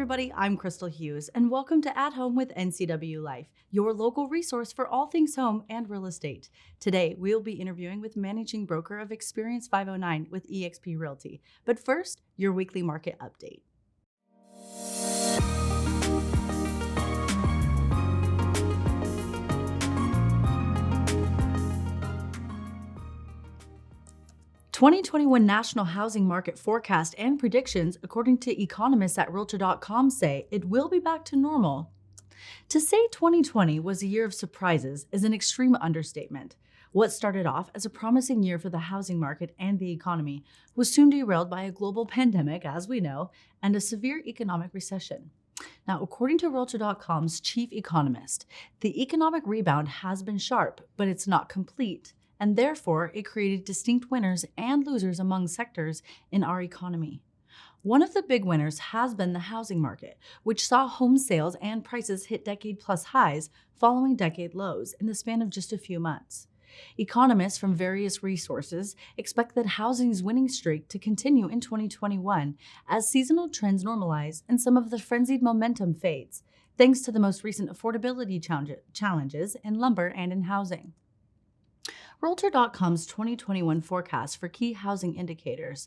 everybody, I'm Crystal Hughes, and welcome to At Home with NCWLIFE, your local resource for all things home and real estate. Today, we'll be interviewing with Managing Broker of Experience 509 with eXp Realty. But first, your weekly market update. "2021 National Housing Market Forecast and Predictions, according to economists at Realtor.com, say it will be back to normal." To say 2020 was a year of surprises is an extreme understatement. What started off as a promising year for the housing market and the economy was soon derailed by a global pandemic, as we know, and a severe economic recession. Now, according to Realtor.com's chief economist, the economic rebound has been sharp, but it's not complete, and therefore it created distinct winners and losers among sectors in our economy. One of the big winners has been the housing market, which saw home sales and prices hit decade-plus highs following decade lows in the span of just a few months. Economists from various resources expect that housing's winning streak to continue in 2021 as seasonal trends normalize and some of the frenzied momentum fades, thanks to the most recent affordability challenges in lumber and in housing. Realtor.com's 2021 forecast for key housing indicators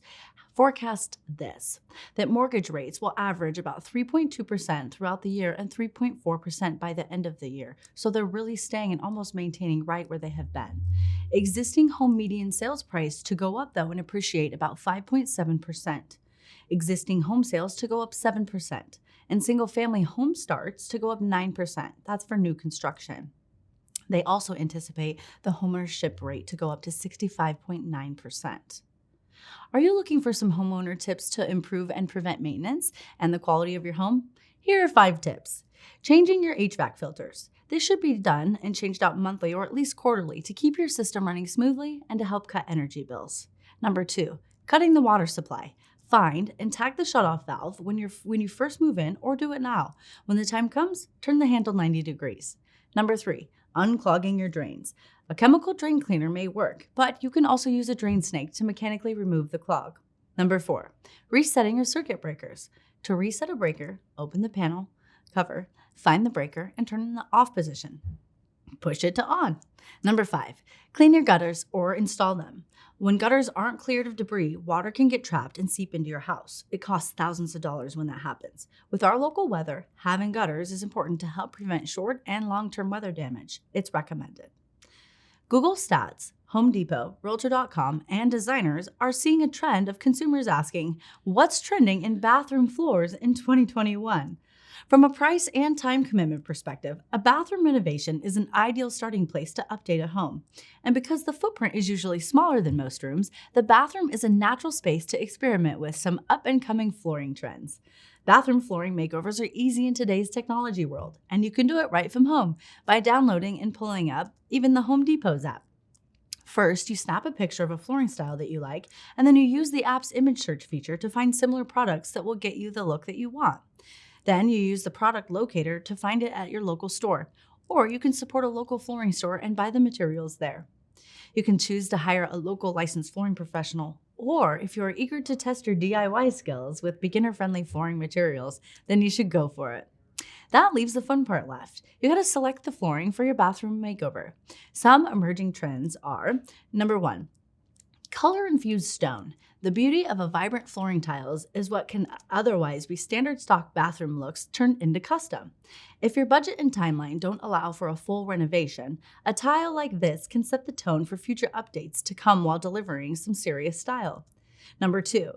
forecast this, that mortgage rates will average about 3.2% throughout the year and 3.4% by the end of the year, so they're really staying and almost maintaining right where they have been. Existing home median sales price to go up, though, and appreciate about 5.7%. Existing home sales to go up 7%, and single-family home starts to go up 9%. That's for new construction. They also anticipate the homeownership rate to go up to 65.9%. Are you looking for some homeowner tips to improve and prevent maintenance and the quality of your home? Here are 5 tips. Changing your HVAC filters. This should be done and changed out monthly or at least quarterly to keep your system running smoothly and to help cut energy bills. Number 2, cutting the water supply. Find and tag the shutoff valve when you first move in, or do it now. When the time comes, turn the handle 90 degrees. Number 3, unclogging your drains. A chemical drain cleaner may work, but you can also use a drain snake to mechanically remove the clog. Number 4, resetting your circuit breakers. To reset a breaker, open the panel cover, find the breaker, and turn in the off position. Push it to on. Number 5, clean your gutters or install them. When gutters aren't cleared of debris, water can get trapped and seep into your house. It costs thousands of dollars when that happens. With our local weather, having gutters is important to help prevent short and long-term weather damage. It's recommended. Google Stats, Home Depot, Realtor.com, and designers are seeing a trend of consumers asking, what's trending in bathroom floors in 2021? From a price and time commitment perspective, a bathroom renovation is an ideal starting place to update a home. And because the footprint is usually smaller than most rooms, the bathroom is a natural space to experiment with some up-and-coming flooring trends. Bathroom flooring makeovers are easy in today's technology world, and you can do it right from home by downloading and pulling up even the Home Depot's app. First, you snap a picture of a flooring style that you like, and then you use the app's image search feature to find similar products that will get you the look that you want. Then you use the product locator to find it at your local store, or you can support a local flooring store and buy the materials there. You can choose to hire a local licensed flooring professional, or if you are eager to test your DIY skills with beginner-friendly flooring materials, then you should go for it. That leaves the fun part left. You gotta select the flooring for your bathroom makeover. Some emerging trends are, number 1, color-infused stone. The beauty of a vibrant flooring tiles is what can otherwise be standard stock bathroom looks turned into custom. If your budget and timeline don't allow for a full renovation, a tile like this can set the tone for future updates to come while delivering some serious style. Number 2,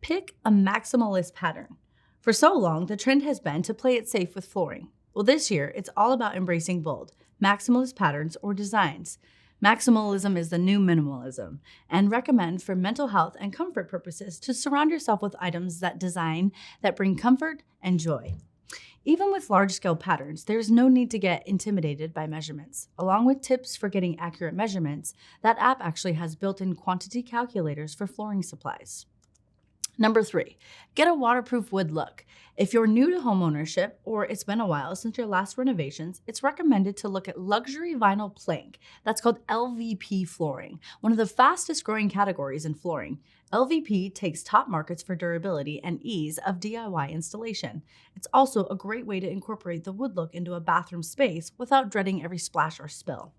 pick a maximalist pattern. For so long, the trend has been to play it safe with flooring. Well, this year, it's all about embracing bold, maximalist patterns or designs. Maximalism is the new minimalism, and recommend for mental health and comfort purposes to surround yourself with items that bring comfort and joy. Even with large-scale patterns, there's no need to get intimidated by measurements. Along with tips for getting accurate measurements, that app actually has built-in quantity calculators for flooring supplies. Number 3, get a waterproof wood look. If you're new to homeownership or it's been a while since your last renovations, it's recommended to look at luxury vinyl plank. That's called Lvp flooring, one of the fastest growing categories in flooring. Lvp takes top markets for durability and ease of DIY installation. It's also a great way to incorporate the wood look into a bathroom space without dreading every splash or spill.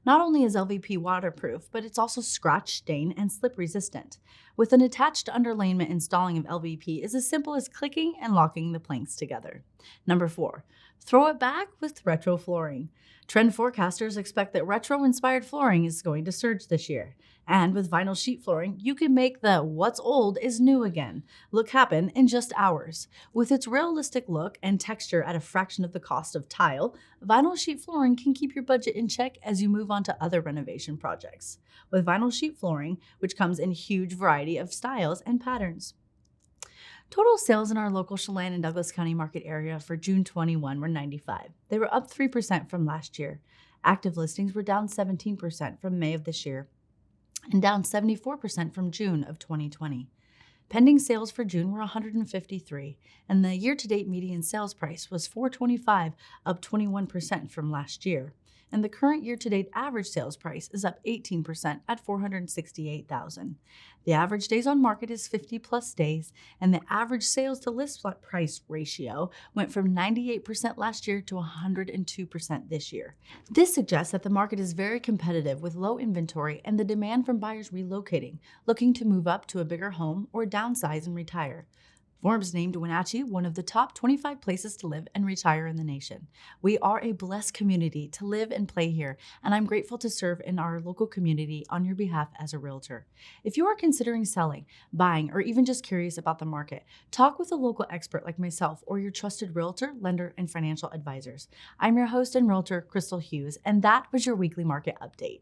Not only is Lvp waterproof, but it's also scratch, stain, and slip resistant. With an attached underlayment, installing of Lvp is as simple as clicking and locking the planks together. Number 4, throw it back with retro flooring. Trend forecasters expect that retro-inspired flooring is going to surge this year. And with vinyl sheet flooring, you can make the what's old is new again look happen in just hours. With its realistic look and texture at a fraction of the cost of tile, vinyl sheet flooring can keep your budget in check as you move on to other renovation projects. With vinyl sheet flooring, which comes in a huge variety of styles and patterns. Total sales in our local Chelan and Douglas County market area for June 21 were 95. They were up 3% from last year. Active listings were down 17% from May of this year and down 74% from June of 2020. Pending sales for June were 153, and the year-to-date median sales price was $425, up 21% from last year. And the current year-to-date average sales price is up 18% at $468,000. The average days on market is 50-plus days, and the average sales to list price ratio went from 98% last year to 102% this year. This suggests that the market is very competitive with low inventory and the demand from buyers relocating, looking to move up to a bigger home or downsize and retire. Forbes named Wenatchee one of the top 25 places to live and retire in the nation. We are a blessed community to live and play here, and I'm grateful to serve in our local community on your behalf as a realtor. If you are considering selling, buying, or even just curious about the market, talk with a local expert like myself or your trusted realtor, lender, and financial advisors. I'm your host and realtor, Crystal Hughes, and that was your weekly market update.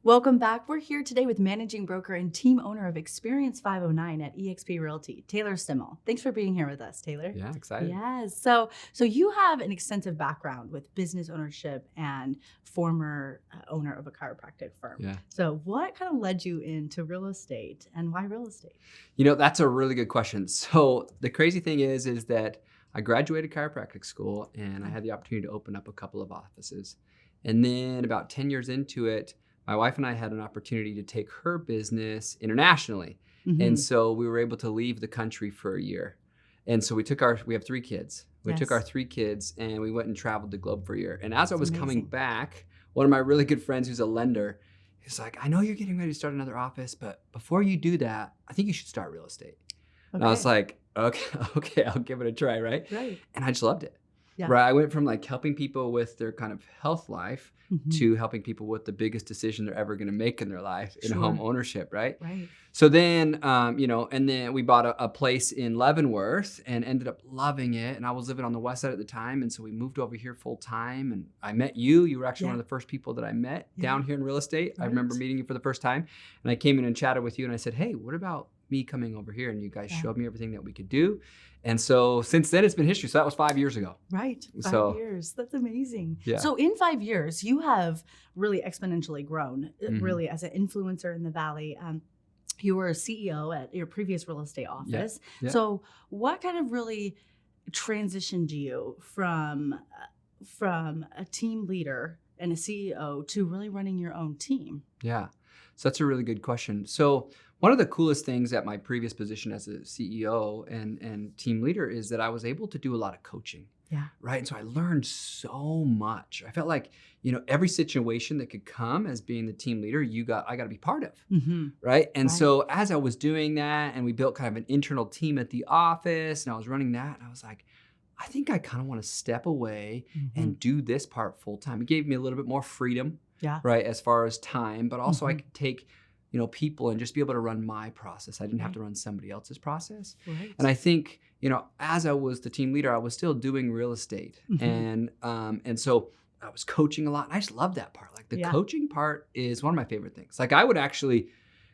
Welcome back. We're here today with managing broker and team owner of Experience 509 at eXp Realty, Taylor Stimmel. Thanks for being here with us, Taylor. Yeah, excited. Yes. So you have an extensive background with business ownership and former owner of a chiropractic firm. Yeah. So what kind of led you into real estate, and why real estate? You know, that's a really good question. So the crazy thing is that I graduated chiropractic school and I had the opportunity to open up a couple of offices. And then about 10 years into it, my wife and I had an opportunity to take her business internationally. Mm-hmm. And so we were able to leave the country for a year. And so we have 3 kids. We took our 3 kids and we went and traveled the globe for a year. And as I was coming back, one of my really good friends who's a lender, he's like, I know you're getting ready to start another office, but before you do that, I think you should start real estate. Okay. And I was like, okay, I'll give it a try, right? And I just loved it. Yeah. Right. I went from like helping people with their kind of health life to helping people with the biggest decision they're ever going to make in their life in home ownership. Right. So then, and then we bought a place in Leavenworth and ended up loving it. And I was living on the west side at the time. And so we moved over here full time. And I met you. You were actually one of the first people that I met down here in real estate. I remember meeting you for the first time. And I came in and chatted with you and I said, hey, what about me coming over here? And you guys showed me everything that we could do. And so since then it's been history. So that was 5 years ago. Right. 5 years. That's amazing. Yeah. So in 5 years, you have really exponentially grown, really as an influencer in the Valley. You were a CEO at your previous real estate office. Yeah. So what kind of really transitioned you from a team leader and a CEO to really running your own team? Yeah. So that's a really good question. So one of the coolest things at my previous position as a CEO and team leader is that I was able to do a lot of coaching. Yeah. Right. And so I learned so much. I felt like, every situation that could come as being the team leader, I got to be part of. Mm-hmm. Right. And so as I was doing that and we built kind of an internal team at the office and I was running that, and I was like, I think I kind of want to step away and do this part full time. It gave me a little bit more freedom. Yeah. Right. As far as time, but also I could take people and just be able to run my process. I didn't have to run somebody else's process. Right. And I think, as I was the team leader, I was still doing real estate. And so I was coaching a lot. And I just love that part. Like the coaching part is one of my favorite things. Like I would actually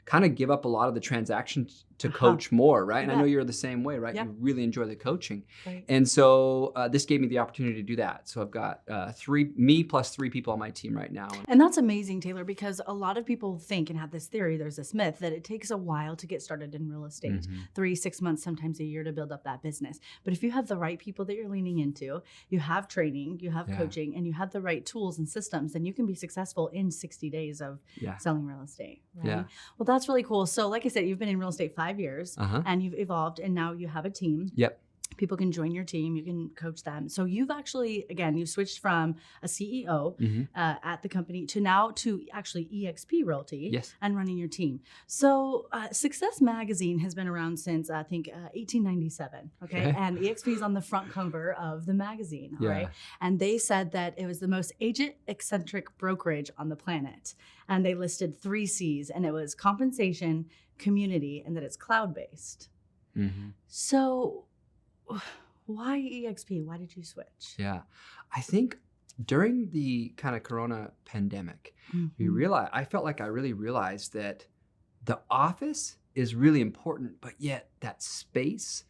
kind of give up a lot of the transactions to Uh-huh. coach more, right? And I bet. know you're the same way, right? Yep. You really enjoy the coaching. Right. And so this gave me the opportunity to do that. So I've got me plus 3 people on my team right now. And that's amazing, Taylor, because a lot of people think and have this theory, there's this myth that it takes a while to get started in real estate, 3-6 months, sometimes a year to build up that business. But if you have the right people that you're leaning into, you have training, you have coaching, and you have the right tools and systems, then you can be successful in 60 days of selling real estate. Right? Yeah. Well, that's really cool. So like I said, you've been in real estate 5 years and you've evolved and now you have a team. Yep. People can join your team. You can coach them. So you've actually, again, you switched from a CEO at the company to now to actually eXp Realty and running your team. So Success Magazine has been around since, I think, 1897. Okay. And eXp is on the front cover of the magazine. All right. And they said that it was the most agent-eccentric brokerage on the planet. And they listed 3 C's, and it was compensation, community, and that it's cloud-based. So why eXp? Why did you switch? Yeah. I think during the kind of Corona pandemic, I felt like I really realized that the office is really important, but yet that space,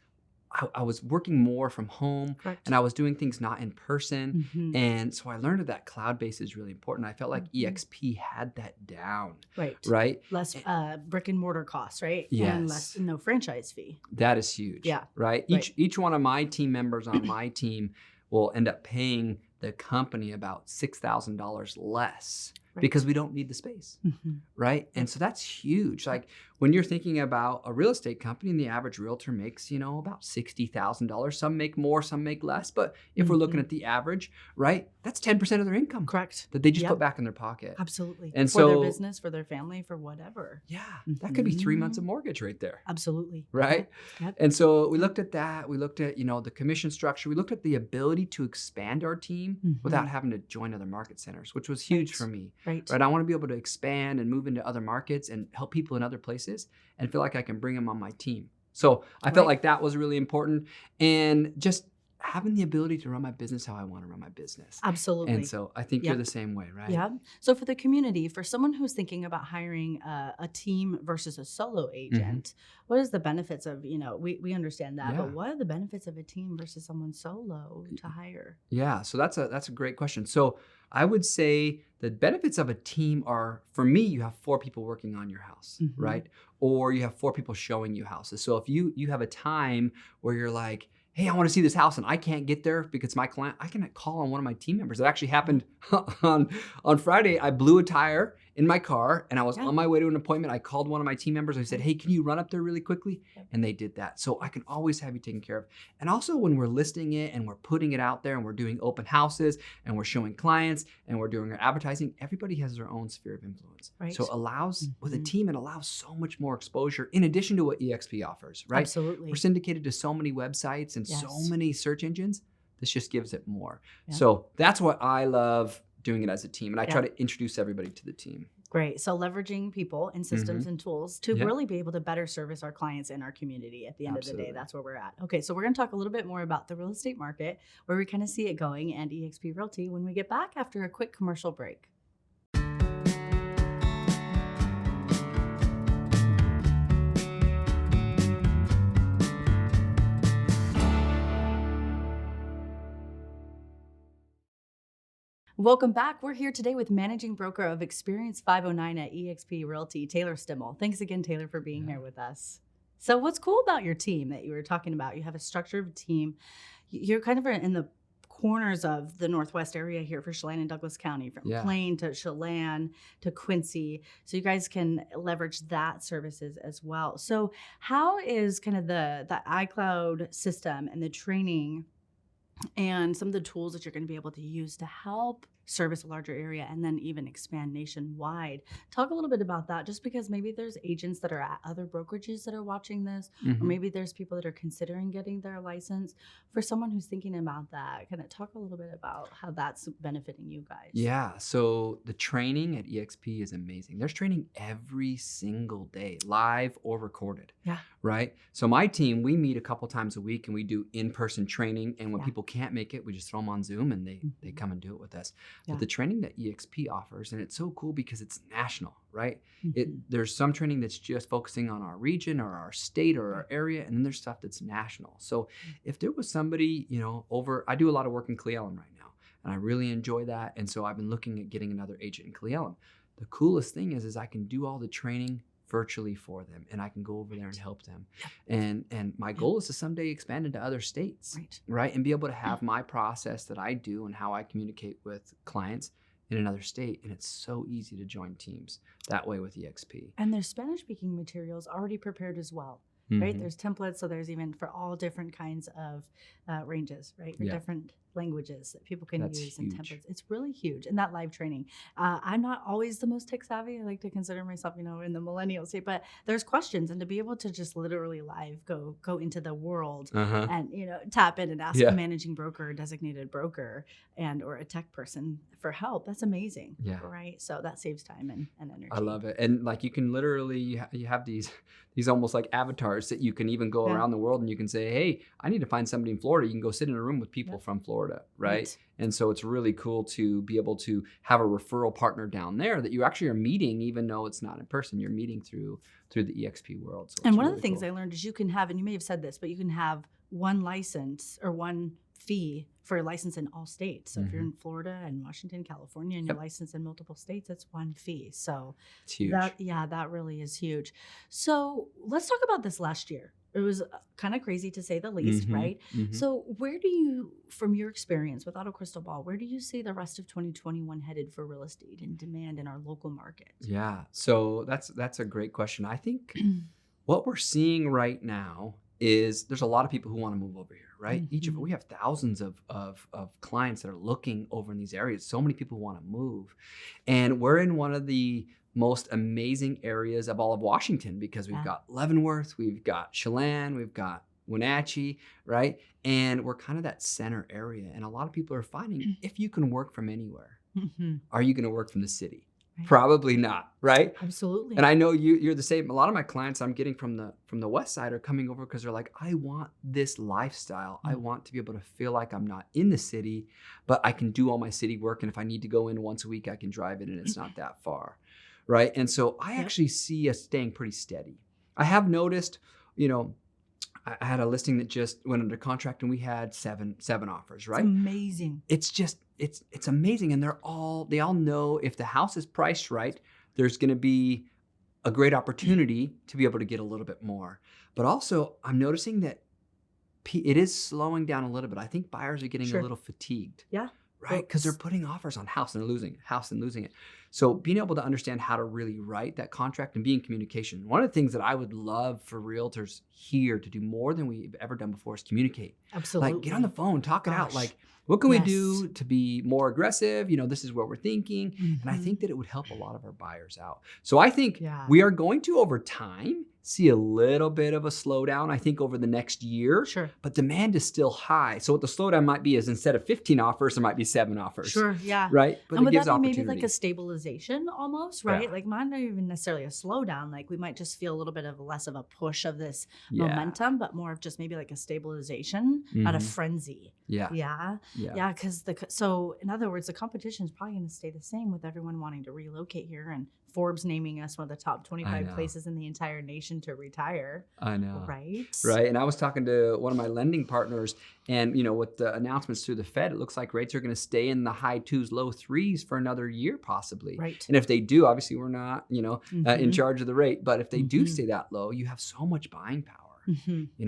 I was working more from home and I was doing things not in person. And so I learned that cloud-based is really important. I felt like eXp had that down. Right. Less brick and mortar costs, right? Yes. And less, no franchise fee. That is huge. Yeah. Right. Each one of my team members on my team will end up paying the company about $6,000 less. Because we don't need the space, right? And so that's huge. Like when you're thinking about a real estate company, and the average realtor makes, about $60,000. Some make more, some make less. But if we're looking at the average, right, that's 10% of their income. Correct. That they just put back in their pocket. Absolutely. And for their business, for their family, for whatever. Yeah, that could be 3 months of mortgage right there. Absolutely. Right? And so we looked at that. We looked at, the commission structure. We looked at the ability to expand our team without having to join other market centers, which was huge for me. Right. I want to be able to expand and move into other markets and help people in other places and feel like I can bring them on my team. So I felt like that was really important, and just having the ability to run my business how I want to run my business. Absolutely. And so I think you're the same way, right? Yeah. So for the community, for someone who's thinking about hiring a team versus a solo agent, what is the benefits of, we understand that, but what are the benefits of a team versus someone solo to hire? Yeah. So that's a great question. So I would say the benefits of a team are, for me, you have 4 people working on your house, right? Or you have 4 people showing you houses. So if you have a time where you're like, hey, I want to see this house and I can't get there because my client, I can call on one of my team members. It actually happened on Friday. I blew a tire in my car and I was on my way to an appointment. I called one of my team members. I said, hey, can you run up there really quickly? And they did that. So I can always have you taken care of. And also when we're listing it and we're putting it out there and we're doing open houses and we're showing clients and we're doing our advertising, everybody has their own sphere of influence. Right. So it allows, with a team, it allows so much more exposure in addition to what eXp offers, right? Absolutely. We're syndicated to so many websites and so many search engines. This just gives it more. Yeah. So that's what I love doing it as a team. And I try to introduce everybody to the team. Great. So leveraging people and systems and tools to really be able to better service our clients in our community at the end of the day. That's where we're at. Okay, so we're going to talk a little bit more about the real estate market, where we kind of see it going, and eXp Realty when we get back after a quick commercial break. Welcome back. We're here today with Managing Broker of Experience 509 at eXp Realty, Taylor Stimmel. Thanks again, Taylor, for being here with us. So what's cool about your team that you were talking about? You have a structure of a team. You're kind of in the corners of the Northwest area here for Chelan and Douglas County, from Plain to Chelan to Quincy. So you guys can leverage that services as well. So how is kind of the iCloud system and the training and some of the tools that you're going to be able to use to help service a larger area and then even expand nationwide? Talk a little bit about that, just because maybe there's agents that are at other brokerages that are watching this, or maybe there's people that are considering getting their license. For someone who's thinking about that, kind of talk a little bit about how that's benefiting you guys. Yeah, so the training at eXp is amazing. There's training every single day, live or recorded. Yeah. Right? So my team, we meet a couple times a week and we do in-person training. And when people can't make it, we just throw them on Zoom and they come and do it with us. Yeah. But the training that EXP offers, and it's so cool because it's national, right? Mhm. There's some training that's just focusing on our region or our state or our area, and then there's stuff that's national. So if there was somebody, I do a lot of work in Cle Elum right now, and I really enjoy that. And so I've been looking at getting another agent in Cle Elum. The coolest thing is I can do all the training virtually for them, and I can go over there and help them. And my goal is to someday expand into other states, right? And be able to have my process that I do and how I communicate with clients in another state. And it's so easy to join teams that way with EXP. And there's Spanish-speaking materials already prepared as well, right? There's templates, so there's even for all different kinds of ranges, right? For different languages that people can use and templates. It's really huge. And that live training. I'm not always the most tech savvy. I like to consider myself, in the millennial state, but there's questions, and to be able to just literally live go into the world and, tap in and ask a managing broker, a designated broker, and or a tech person for help. That's amazing. Yeah. Right. So that saves time and energy. I love it. And like you can literally, you have these almost like avatars that you can even go around the world, and you can say, hey, I need to find somebody in Florida. You can go sit in a room with people from Florida, right? And so it's really cool to be able to have a referral partner down there that you actually are meeting, even though it's not in person. You're meeting through the EXP world. So and one of the things I learned is you can have, and you may have said this, but you can have one license or one fee for a license in all states. So if you're in Florida and Washington, California, and you're licensed in multiple states, it's one fee. So it's huge. That really is huge. So let's talk about this last year. It was kind of crazy to say the least, right? So where do you, from your experience without a crystal ball, where do you see the rest of 2021 headed for real estate and demand in our local market? Yeah. So that's a great question. I think what we're seeing right now is there's a lot of people who want to move over here, right? We have thousands of clients that are looking over in these areas. So many people want to move. And we're in one of the most amazing areas of all of Washington because we've got Leavenworth, we've got Chelan, we've got Wenatchee, right? And we're kind of that center area. And a lot of people are finding if you can work from anywhere, are you going to work from the city? Right. Probably not, right? Absolutely. And I know you're the same. A lot of my clients I'm getting from the west side are coming over because they're like, I want this lifestyle. I want to be able to feel like I'm not in the city, but I can do all my city work. And if I need to go in once a week, I can drive in and it's not that far, right? And so I actually see us staying pretty steady. I have noticed, I had a listing that just went under contract and we had seven offers, right? It's amazing. It's just, it's amazing. And they all know if the house is priced right, there's going to be a great opportunity to be able to get a little bit more. But also I'm noticing that it is slowing down a little bit. I think buyers are getting a little fatigued. Yeah. Right? Because they're putting offers on house and losing it. So being able to understand how to really write that contract and be in communication. One of the things that I would love for realtors here to do more than we've ever done before is communicate. Absolutely. Like get on the phone, talk it out. Like, what can we do to be more aggressive? This is what we're thinking. And I think that it would help a lot of our buyers out. So I think we are going to, over time, see a little bit of a slowdown, I think, over the next year. Sure. But demand is still high. So what the slowdown might be is instead of 15 offers, there might be 7 offers. Sure, yeah. Right? But and it gives would that be opportunity. maybe like a stabilization almost, right? Like not even necessarily a slowdown. Like we might just feel a little bit of less of a push of this momentum, but more of just maybe like a stabilization, not a frenzy. Yeah. Because so in other words, the competition is probably going to stay the same with everyone wanting to relocate here and Forbes naming us one of the top 25 places in the entire nation to retire. I know. Right. And I was talking to one of my lending partners, and with the announcements through the Fed, it looks like rates are going to stay in the high 2s, low 3s for another year possibly. Right. And if they do, obviously we're not, in charge of the rate, but if they do stay that low, you have so much buying power.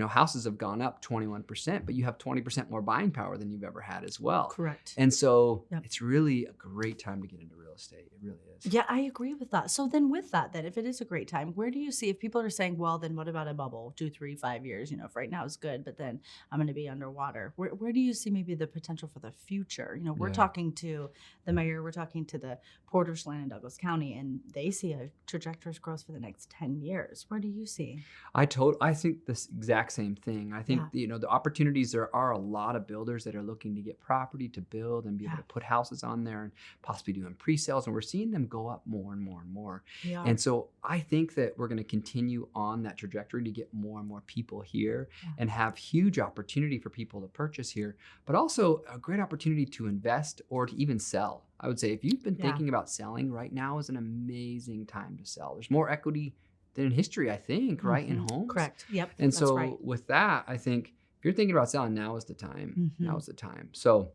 Houses have gone up 21%, but you have 20% more buying power than you've ever had as well. Correct. And so it's really a great time to get into real estate. It really is. Yeah, I agree with that. So then with that, if it is a great time, where do you see, if people are saying, well, then what about a bubble, 2, 3, 5 years? If right now is good, but then I'm going to be underwater. Where do you see maybe the potential for the future? We're talking to the mayor, we're talking to the Porter's Land in Douglas County, and they see a trajectory growth for the next 10 years. Where do you see? I think this exact same thing. I think, the opportunities, there are a lot of builders that are looking to get property to build and be able to put houses on there and possibly doing pre-sales. And we're seeing them go up more and more and more. And so I think that we're going to continue on that trajectory to get more and more people here and have huge opportunity for people to purchase here, but also a great opportunity to invest or to even sell. I would say if you've been thinking about selling, right now is an amazing time to sell. There's more equity than in history, I think, right, in homes. Correct. Yep. And so with that, I think if you're thinking about selling, now is the time. Now is the time. So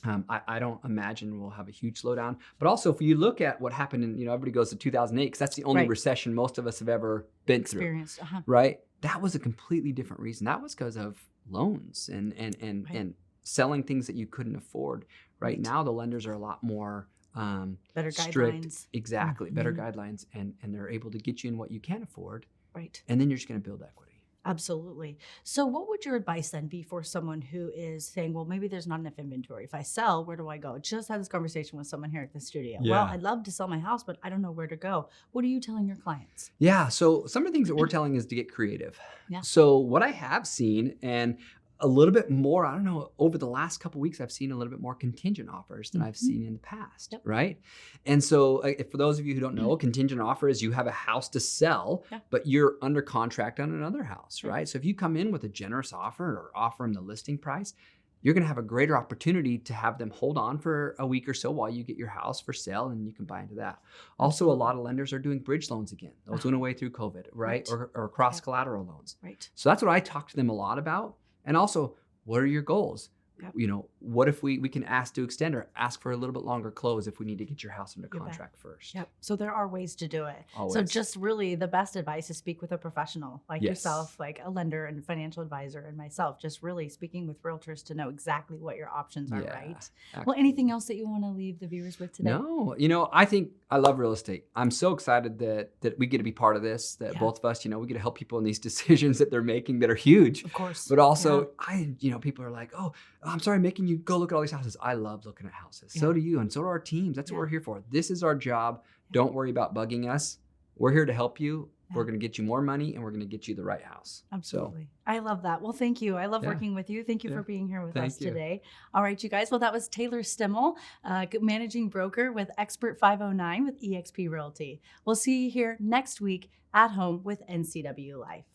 I don't imagine we'll have a huge slowdown. But also, if you look at what happened in, everybody goes to 2008 because that's the only recession most of us have ever been experienced through, right? That was a completely different reason. That was because of loans and selling things that you couldn't afford. Right now, the lenders are a lot more better strict. Guidelines. Exactly, better guidelines, and they're able to get you in what you can afford. Right. And then you're just going to build equity. Absolutely. So what would your advice then be for someone who is saying, well, maybe there's not enough inventory. If I sell, where do I go? Just had this conversation with someone here at the studio. Well, I'd love to sell my house, but I don't know where to go. What are you telling your clients? Yeah. So some of the things that we're telling is to get creative. So what I have seen, and a little bit more, I don't know, over the last couple of weeks, I've seen a little bit more contingent offers than I've seen in the past, right? And so for those of you who don't know, a contingent offer is you have a house to sell, but you're under contract on another house, right? So if you come in with a generous offer or offer them the listing price, you're going to have a greater opportunity to have them hold on for a week or so while you get your house for sale and you can buy into that. Also, a lot of lenders are doing bridge loans again. Those went away through COVID, right? Or cross collateral loans. Right. So that's what I talk to them a lot about. And also, what are your goals? What if we can ask to extend or ask for a little bit longer close if we need to get your house under contract first? Yep. So there are ways to do it. Always. So just really the best advice is speak with a professional like yourself, like a lender and financial advisor and myself, just really speaking with realtors to know exactly what your options are, right? Absolutely. Well, anything else that you want to leave the viewers with today? No, I think I love real estate. I'm so excited that we get to be part of this, that both of us, we get to help people in these decisions that they're making that are huge. Of course. But also, people are like, oh, I'm sorry, making you go look at all these houses. I love looking at houses. So do you, and so do our teams. That's what we're here for. This is our job. Don't worry about bugging us. We're here to help you. We're going to get you more money, and we're going to get you the right house. Absolutely. I love that. Well, thank you. I love working with you. Thank you for being here with us today. All right, you guys. Well, that was Taylor Stimmel, managing broker with Expert 509 with eXp Realty. We'll see you here next week at home with NCW Life.